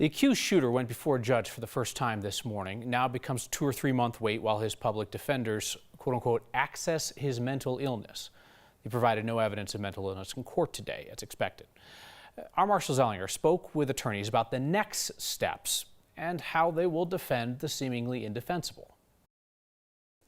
The accused shooter went before a judge for the first time this morning. Now it becomes a 2 or 3 month wait while his public defenders, quote unquote, access his mental illness. He provided no evidence of mental illness in court today, as expected. Our Marshall Zellinger spoke with attorneys about the next steps and how they will defend the seemingly indefensible.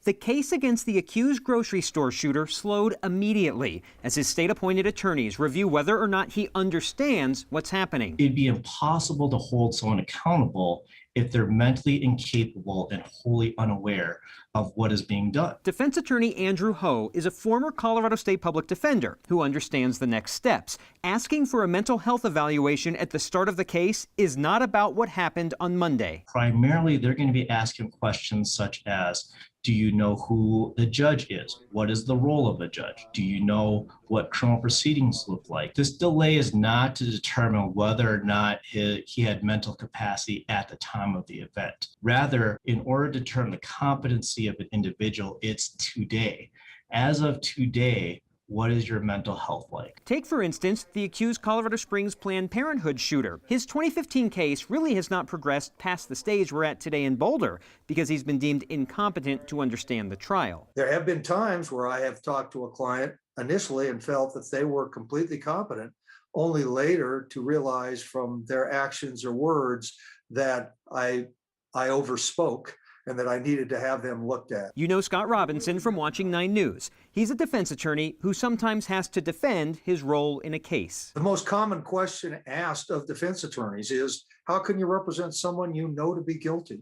The case against the accused grocery store shooter slowed immediately as his state-appointed attorneys review whether or not he understands what's happening. It'd be impossible to hold someone accountable if they're mentally incapable and wholly unaware of what is being done. Defense attorney Andrew Ho is a former Colorado State public defender who understands the next steps. Asking for a mental health evaluation at the start of the case is not about what happened on Monday. Primarily, they're going to be asking questions such as, do you know who the judge is? What is the role of the judge? Do you know what criminal proceedings look like? This delay is not to determine whether or not he had mental capacity at the time of the event. Rather, in order to determine the competency of an individual, it's today. As of today, what is your mental health like? Take, for instance, the accused Colorado Springs Planned Parenthood shooter. His 2015 case really has not progressed past the stage we're at today in Boulder because he's been deemed incompetent to understand the trial. There have been times where I have talked to a client initially and felt that they were completely competent, only later to realize from their actions or words that I overspoke and that I needed to have them looked at. You know Scott Robinson from Watching 9 News. He's a defense attorney who sometimes has to defend his role in a case. The most common question asked of defense attorneys is, how can you represent someone you know to be guilty?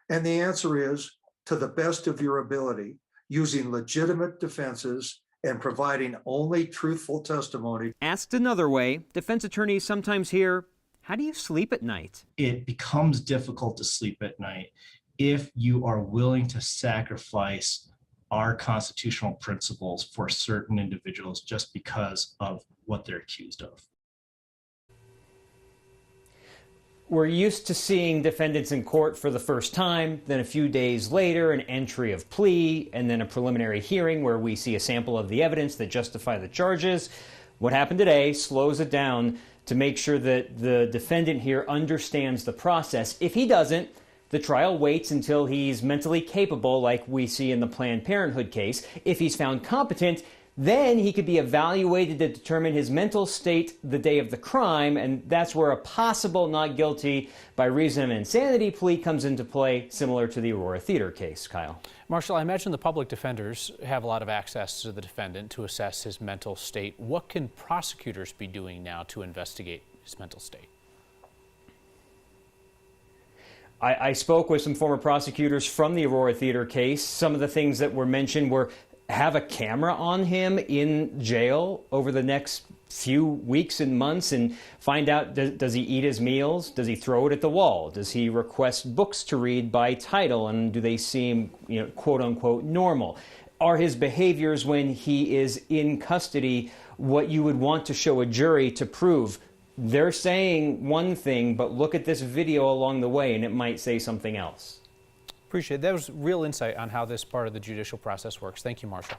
And the answer is, to the best of your ability, using legitimate defenses and providing only truthful testimony. Asked another way, defense attorneys sometimes hear, how do you sleep at night? It becomes difficult to sleep at night if you are willing to sacrifice our constitutional principles for certain individuals just because of what they're accused of. We're used to seeing defendants in court for the first time, then a few days later an entry of plea, and then a preliminary hearing where we see a sample of the evidence that justify the charges. What happened today slows it down to make sure that the defendant here understands the process. If he doesn't, the trial waits until he's mentally capable, like we see in the Planned Parenthood case. If he's found competent, then he could be evaluated to determine his mental state the day of the crime, and that's where a possible not guilty by reason of insanity plea comes into play, similar to the Aurora Theater case. Kyle. Marshall, I imagine the public defenders have a lot of access to the defendant to assess his mental state. What can prosecutors be doing now to investigate his mental state? I spoke with some former prosecutors from the Aurora Theater case. Some of the things that were mentioned were have a camera on him in jail over the next few weeks and months and find out, does he eat his meals? Does he throw it at the wall? Does he request books to read by title? And do they seem, quote unquote, normal? Are his behaviors when he is in custody what you would want to show a jury to prove? They're saying one thing, but look at this video along the way and it might say something else. Appreciate it. That was real insight on how this part of the judicial process works. Thank you, Marshall.